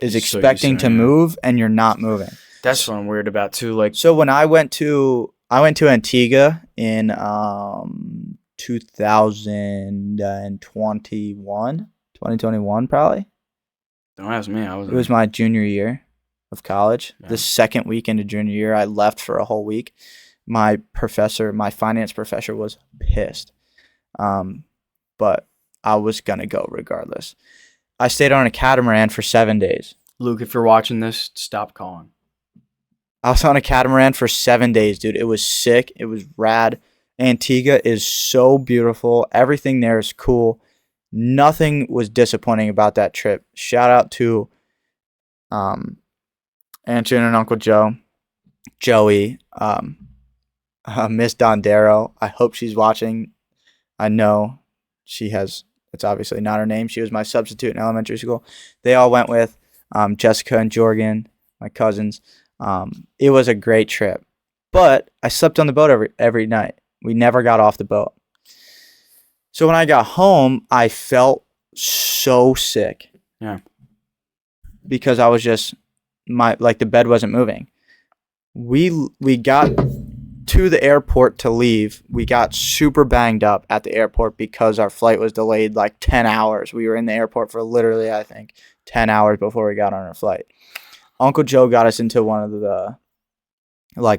is So expecting to yeah. move and you're not moving. That's what I'm weird about, too. Like, So when I went to Antigua in 2021 probably. don't ask me. It was my junior year of college. Yeah. The second week into junior year, I left for a whole week. My finance professor was pissed. But I was going to go regardless. I stayed on a catamaran for 7 days. Luke, if you're watching this, stop calling. I was on a catamaran for 7 days, dude. It was sick. It was rad. Antigua is so beautiful. Everything there is cool. Nothing was disappointing about that trip. Shout out to Aunt June and Uncle Joe, Joey, Miss Dondero. I hope she's watching. I know she has. It's obviously not her name. She was my substitute in elementary school. They all went with Jessica and Jorgen, my cousins. It was a great trip, but I slept on the boat every night. We never got off the boat. So when I got home, I felt so sick. Yeah. Because I was just the bed wasn't moving. We got to the airport to leave. We got super banged up at the airport because our flight was delayed like 10 hours. We were in the airport for literally, I think, 10 hours before we got on our flight. Uncle Joe got us into one of the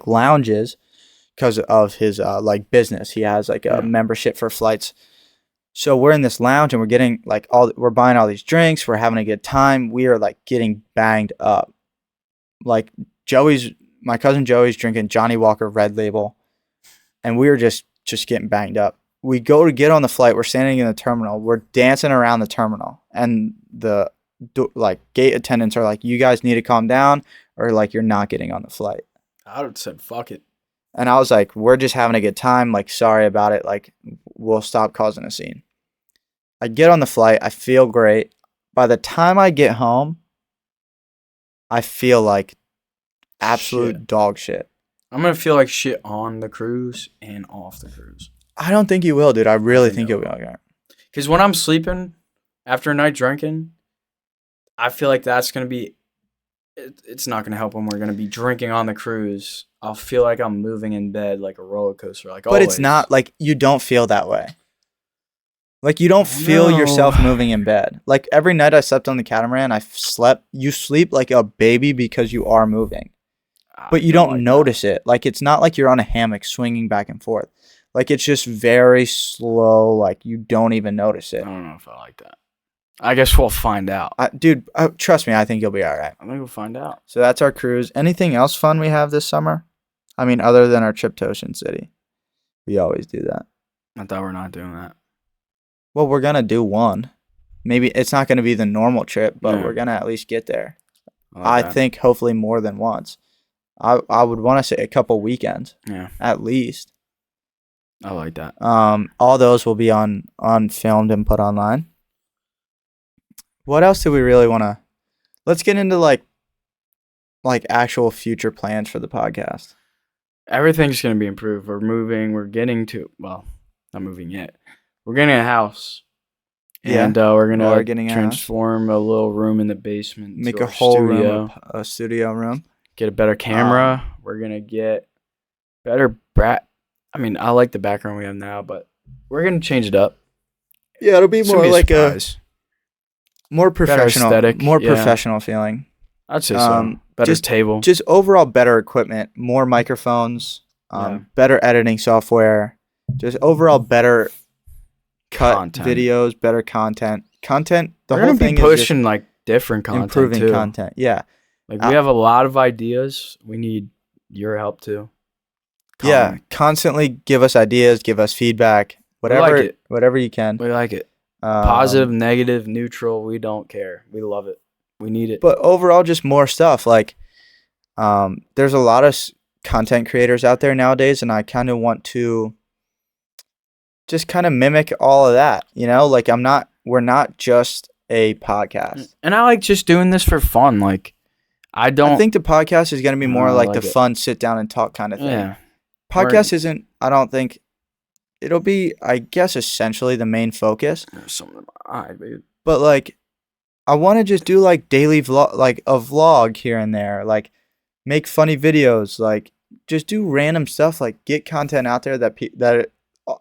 lounges because of his business. He has a membership for flights. So we're in this lounge and we're getting we're buying all these drinks. We're having a good time. We are getting banged up. My cousin Joey's drinking Johnny Walker Red Label, and we were just getting banged up. We go to get on the flight. We're standing in the terminal. We're dancing around the terminal, and the gate attendants are like, "You guys need to calm down, or you're not getting on the flight." I would have said, fuck it. And I was like, "We're just having a good time. Sorry about it. We'll stop causing a scene." I get on the flight. I feel great. By the time I get home, I feel like absolute dog shit. I'm going to feel like shit on the cruise and off the cruise. I don't think you will, dude. I really think you'll be all right. Because when I'm sleeping after a night drinking, I feel like that's going to be... It's not going to help when we're going to be drinking on the cruise. I'll feel like I'm moving in bed like a roller coaster. But always. It's not you don't feel that way. You don't feel yourself moving in bed. Every night I slept on the catamaran, you sleep like a baby because you are moving. But you don't notice it. It's not like you're on a hammock swinging back and forth. It's just very slow. You don't even notice it. I don't know if I like that. I guess we'll find out. Dude, trust me, I think you'll be all right. I think we'll find out. So that's our cruise. Anything else fun we have this summer? I mean, other than our trip to Ocean City. We always do that. I thought we're not doing that. Well, we're going to do one. Maybe it's not going to be the normal trip, but we're going to at least get there. I think hopefully more than once. I would want to say a couple weekends. Yeah. At least. I like that. All those will be on filmed and put online. What else do we really want to... Let's get into actual future plans for the podcast. Everything's going to be improved. We're moving. We're getting to... Well, not moving yet. We're getting a house. Yeah. And we're going to transform a little room in the basement. Make a whole room, a studio room. Get a better camera. We're going to get better... I mean, I like the background we have now, but we're going to change it up. Yeah, it'll be more like a... More professional. Better aesthetic. More professional feeling. I'd say so. Better table. Just overall better equipment. More microphones. Better editing software. Just overall better... cut videos, better content. The whole thing is pushing different content, improving content. Yeah, we have a lot of ideas. We need your help too. Yeah, constantly give us ideas, give us feedback, whatever you can. We like it. Positive, negative, neutral. We don't care. We love it. We need it. But overall, just more stuff. There's a lot of content creators out there nowadays, and I kind of want to just kind of mimic all of that, you know? Like we're not just a podcast. And I like just doing this for fun. Like I I think the podcast is going to be more like the it. fun sit down and talk kind of thing. Yeah. Podcast isn't, I don't think, it'll be, I guess, essentially the main focus. There's something in my eye, dude. But like, I want to just do like daily vlog, like a vlog here and there, like make funny videos, like just do random stuff, like get content out there that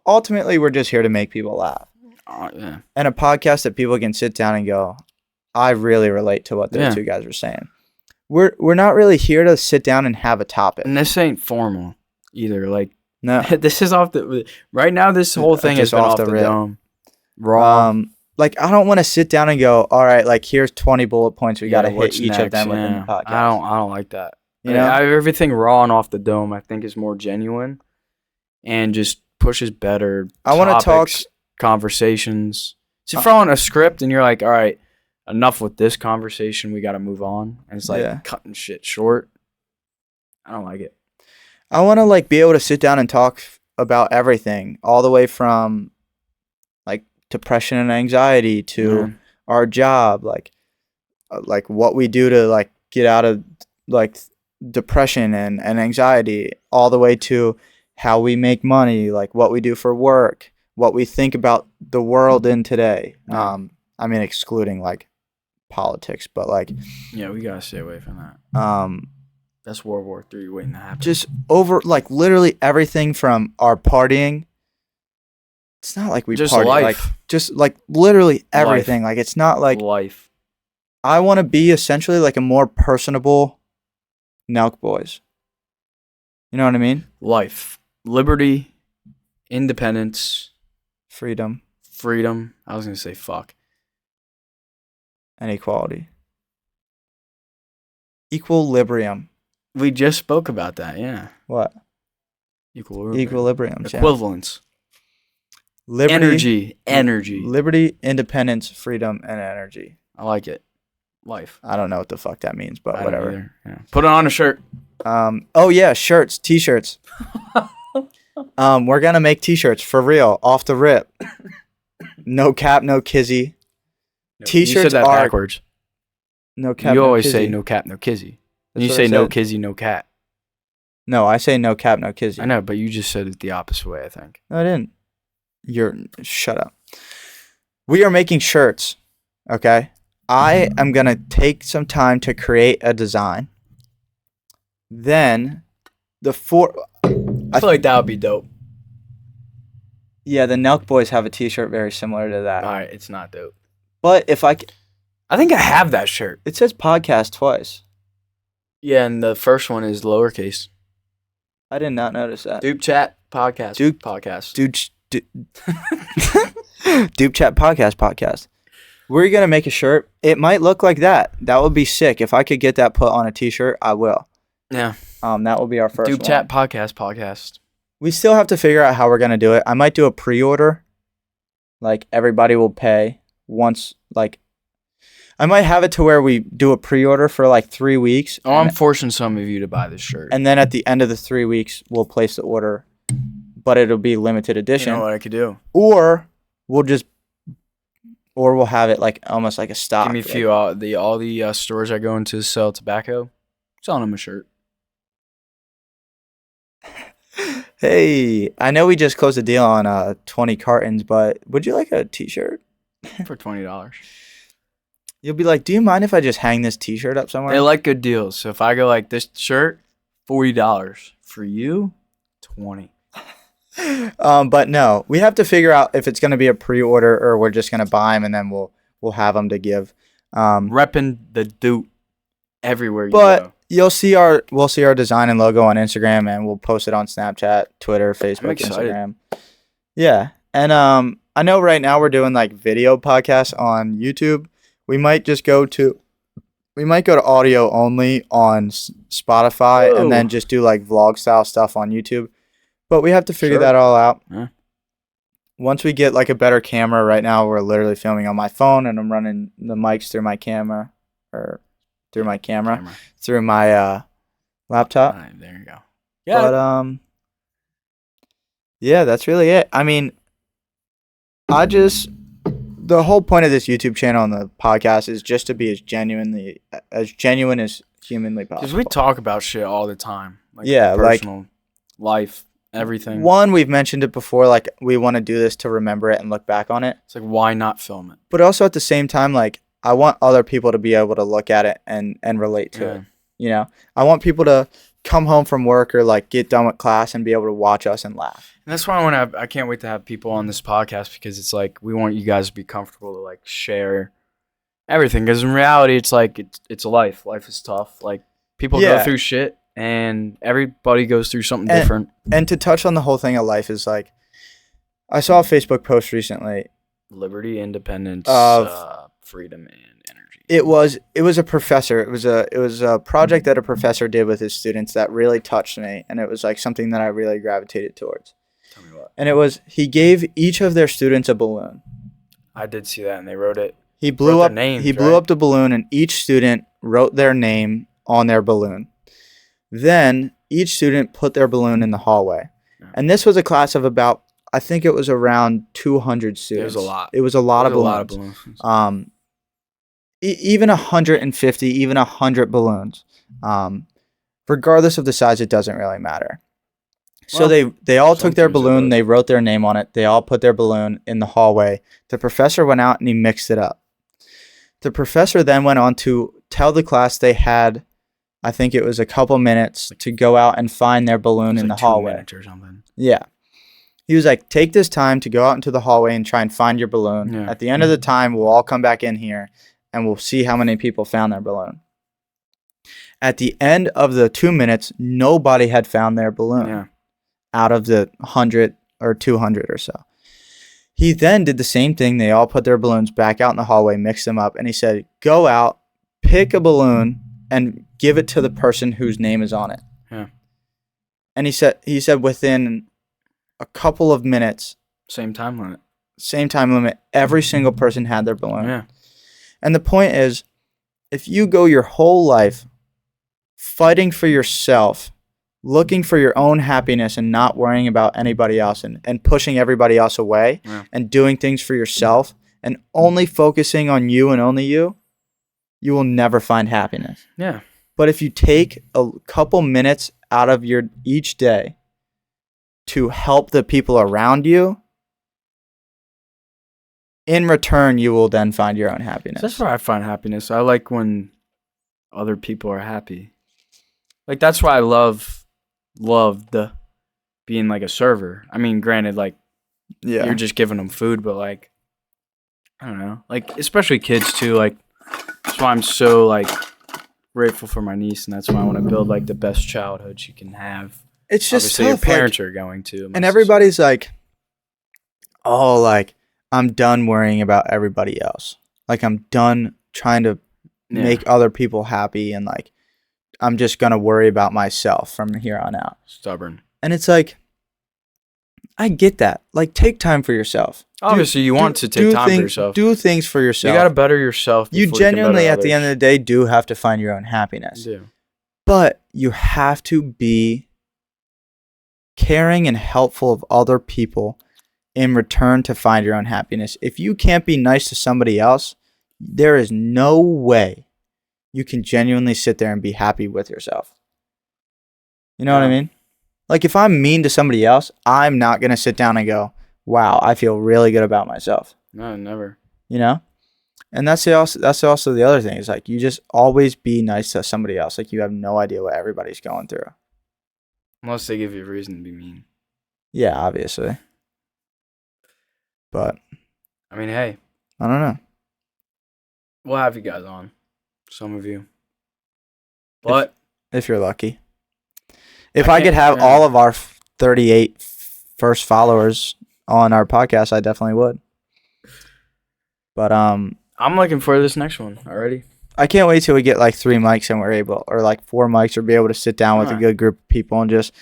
ultimately we're just here to make people laugh. Yeah. And a podcast that people can sit down and go, I really relate to what those two guys were saying. We're not really here to sit down and have a topic. And this ain't formal either. Like, no, this is off the right now. This whole thing has been off the dome. Raw. Like I don't want to sit down and go, all right, like here's 20 bullet points. We got to hit each of them within the podcast. I don't like that. You know, everything raw and off the dome, I think, is more genuine and just pushes better. I want to talk conversations. So if you're on a script and you're like, all right, enough with this conversation, we got to move on. And it's like cutting shit short. I don't like it. I want to like be able to sit down and talk about everything, all the way from like depression and anxiety to our job, like what we do to like get out of like depression and anxiety, all the way to how we make money, like what we do for work, what we think about the world in today. I mean, excluding like politics, but like, yeah, we gotta stay away from that. That's World War III waiting to happen. Just over like literally everything from our partying. It's not like we just party, life. Like just like literally everything. Like it's not like life. I want to be essentially like a more personable Nelk Boys. You know what I mean? Life, liberty, independence, freedom. I was gonna say fuck. And equality. Equilibrium. We just spoke about that, yeah. What? Equilibrium. Equivalence. Liberty. Energy. Liberty, independence, freedom, and energy. I like it. Life. I don't know what the fuck that means, but whatever. Yeah. Put it on a shirt. Oh yeah, shirts, t-shirts. We're gonna make t-shirts for real, off the rip. No cap, no kizzy. No, T-shirts you said that are backwards. No cap. You always no say no cap, no kizzy. That's you what say I no said. kizzy, no cat. No, I say no cap, no kizzy. I know, but you just said it the opposite way, I think. No, I didn't. Shut up. We are making shirts, okay? I am going to take some time to create a design. Then I feel like that would be dope. Yeah, the Nelk Boys have a t-shirt very similar to that. All right, it's not dope. But if I think I have that shirt. It says podcast twice. Yeah, and the first one is lowercase. I did not notice that. Dup Chat podcast. Dup Chat podcast. We're going to make a shirt. It might look like that. That would be sick. If I could get that put on a t-shirt, I will. Yeah. That will be our first Dup Chat podcast. We still have to figure out how we're going to do it. I might do a pre-order. Like everybody will pay once, like I might have it to where we do a pre-order for like 3 weeks. Oh, I'm forcing some of you to buy this shirt. And then at the end of the 3 weeks, we'll place the order, but it'll be limited edition. You know what I could do? Or we'll have it like almost like a stock. Give me a few. All the stores I go into to sell tobacco, selling them a shirt. Hey, I know we just closed a deal on 20 cartons, but would you like a t-shirt? For $20. You'll be like, do you mind if I just hang this t-shirt up somewhere? They like good deals. So if I go like this shirt, $40. For you, $20. But no, we have to figure out if it's going to be a pre-order or we're just going to buy them and then we'll have them to give. Repping the Dup everywhere you but go. We'll see our design and logo on Instagram, and we'll post it on Snapchat, Twitter, Facebook, Instagram. Yeah, and I know right now we're doing like video podcasts on YouTube. We might go to audio only on Spotify. Whoa. And then just do like vlog style stuff on YouTube. But we have to figure that all out. Yeah. Once we get like a better camera, right now we're literally filming on my phone and I'm running the mics through my camera through my laptop. All right, there you go. Yeah. But yeah, that's really it. I mean, the whole point of this YouTube channel and the podcast is just to be as genuine as humanly possible. Because we talk about shit all the time. Like Yeah, personal life, everything. One, we've mentioned it before, like we want to do this to remember it and look back on it. It's like, why not film it? But also at the same time, like I want other people to be able to look at it and relate to it. You know, I want people to come home from work or like get done with class and be able to watch us and laugh. And that's why I can't wait to have people on this podcast, because it's like we want you guys to be comfortable to like share everything. Because in reality, it's like it's life. Life is tough. Like people go through shit, and everybody goes through something different. And to touch on the whole thing of life is like, I saw a Facebook post recently. Liberty, independence, freedom, and energy. It was a professor. It was a project that a professor did with his students that really touched me, and it was like something that I really gravitated towards. Tell me what. And it was, he gave each of their students a balloon. I did see that, and they wrote it. He blew up the balloon, and each student wrote their name on their balloon. Then each student put their balloon in the hallway. Yeah. And this was a class of about, I think it was around 200 students. It was a lot. It was a lot of balloons. Even 150, even 100 balloons. Regardless of the size, it doesn't really matter. So they all took their balloon, they wrote their name on it, they all put their balloon in the hallway. The professor went out and he mixed it up. The professor then went on to tell the class they had, I think it was a couple minutes to go out and find their balloon in the hallway. 2 minutes or something. Yeah. He was like, take this time to go out into the hallway and try and find your balloon. Yeah. At the end of the time, we'll all come back in here and we'll see how many people found their balloon. At the end of the 2 minutes, nobody had found their balloon out of the 100 or 200 or so. He then did the same thing. They all put their balloons back out in the hallway, mixed them up, and he said, go out, pick a balloon, and give it to the person whose name is on it. Yeah. And he said within a couple of minutes, same time limit, every single person had their balloon. Yeah. And the point is, if you go your whole life fighting for yourself, looking for your own happiness and not worrying about anybody else and pushing everybody else away and doing things for yourself and only focusing on you and only you will never find happiness. Yeah. But if you take a couple minutes out of your each day to help the people around you, in return, you will then find your own happiness. That's where I find happiness. I like when other people are happy. Like, that's why I loved being like a server. I mean, granted, like, you're just giving them food, but like, I don't know, like, especially kids too. Like, that's why I'm so like grateful for my niece, and that's why I want to build like the best childhood she can have. It's just obviously tough, your parents are going to, and everybody's like, oh, like, I'm done worrying about everybody else. Like, I'm done trying to make other people happy, and like, I'm just going to worry about myself from here on out. Stubborn. And it's like, I get that. Like, take time for yourself. Obviously, you want to take time for yourself. Do things for yourself. You got to better yourself. You genuinely, at the end of the day, do have to find your own happiness. You do. But you have to be caring and helpful of other people in return to find your own happiness. If you can't be nice to somebody else, there is no way you can genuinely sit there and be happy with yourself. You know what I mean? Like, if I'm mean to somebody else, I'm not going to sit down and go, wow, I feel really good about myself. No, never. You know? And that's also the other thing. Is like, you just always be nice to somebody else. Like, you have no idea what everybody's going through. Unless they give you a reason to be mean. Yeah, obviously. But I mean, hey. I don't know. We'll have you guys on. Some of you. But if you're lucky. If I could have all of our 38 first followers on our podcast, I definitely would. But I'm looking for this next one already. I can't wait till we get like 3 mics and we're able, or like 4 mics, or be able to sit down with a good group of people and just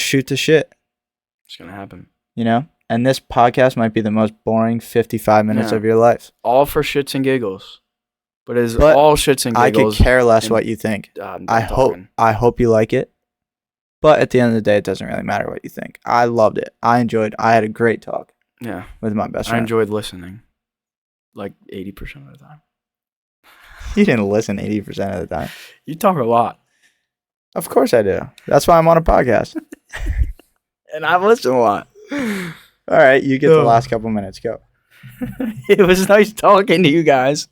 shoot the shit. It's gonna happen. You know? And this podcast might be the most boring 55 minutes of your life. All for shits and giggles. But it's all shits and giggles. I could care less what you think. I hope you like it. But at the end of the day, it doesn't really matter what you think. I loved it. I enjoyed. I had a great talk. Yeah. with my best I friend. enjoyed listening. Like 80% of the time. You didn't listen 80% of the time. You talk a lot. Of course I do. That's why I'm on a podcast. And I listen a lot. All right, you get the last couple minutes. Go. It was nice talking to you guys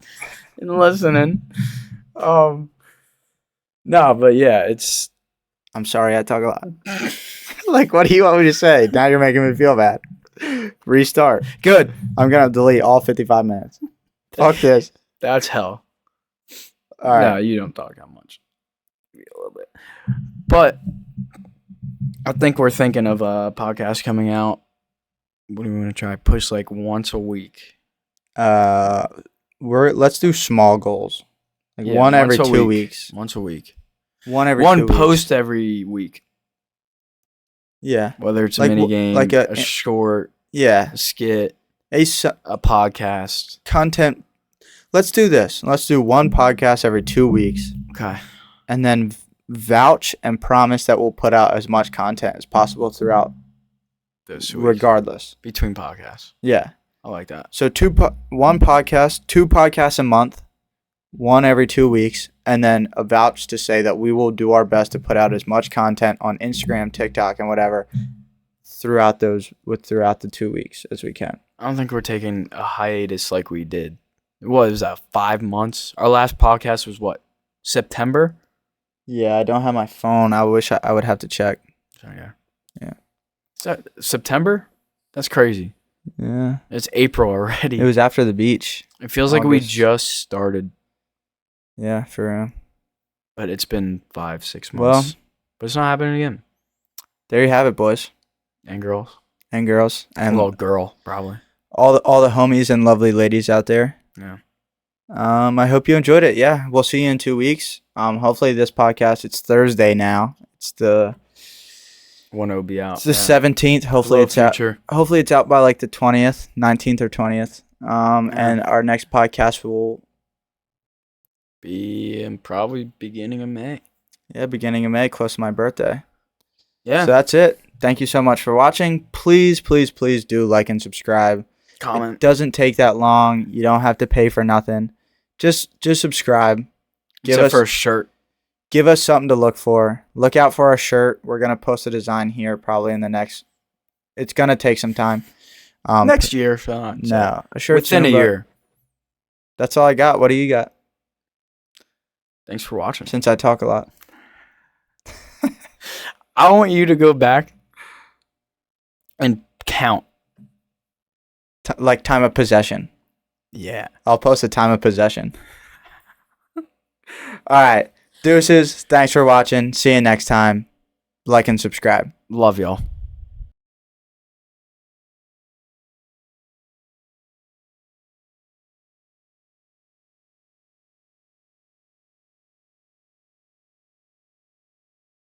and listening. No, but yeah, it's I'm sorry I talk a lot. Like, what do you want me to say? Now you're making me feel bad. Restart. Good. I'm going to delete all 55 minutes. Fuck this. that's hell. All right. No, you don't talk that much. Maybe a little bit. But I think we're thinking of a podcast coming out. What do we want to try? Push like once a week. Let's do small goals. Like Yeah, one every once a 2 week. weeks. Once a week. One every One 2 weeks. post every week. Yeah. Whether it's a Like, mini game, like a short, Yeah. a skit, A podcast. content. Let's do this. Let's do one podcast every 2 weeks. Okay. And then vouch and promise that we'll put out as much content as possible throughout, Those 2 weeks. regardless. Between podcasts. Yeah. I like that. So two podcasts a month, one every 2 weeks, and then a vouch to say that we will do our best to put out as much content on Instagram, TikTok, and whatever throughout the 2 weeks as we can. I don't think we're taking a hiatus like we did. What was that, 5 months? Our last podcast was what? September? Yeah, I don't have my phone. I wish I would have to check. Oh, yeah. Yeah. Is that September? That's crazy. Yeah. It's April already. It was after the beach. It feels like we August. just started, Yeah, for real. but it's been 5-6 Well- months. But it's not happening again. There you have it, boys And girls. and girls, And and a little girl, probably. all the homies and lovely ladies out there. Yeah. I hope you enjoyed it. Yeah, we'll see you in 2 weeks. Hopefully this podcast, it's Thursday now. It's the One will be out. 17th. Hopefully it's out. future. Hopefully it's out by like the 20th, 19th or 20th. And our next podcast will Be in probably beginning of May. beginning of May, close to my birthday. Yeah. So that's it. Thank you so much for watching. Please, please, please do like and subscribe. It Comment. doesn't take that long. You don't have to pay for nothing. Just subscribe. Except for a shirt. Give us something to look for. Look out for our shirt. We're gonna post a design here probably in the next. It's gonna take some time. Next year, if not. No, a shirt Within soon, a but year. That's all I got. What do you got? Thanks for watching. Since I talk a lot. I want you to go back and count. Like time of possession. Yeah. I'll post a time of possession. All right. Deuces. Thanks for watching. See you next time. Like and subscribe. Love y'all.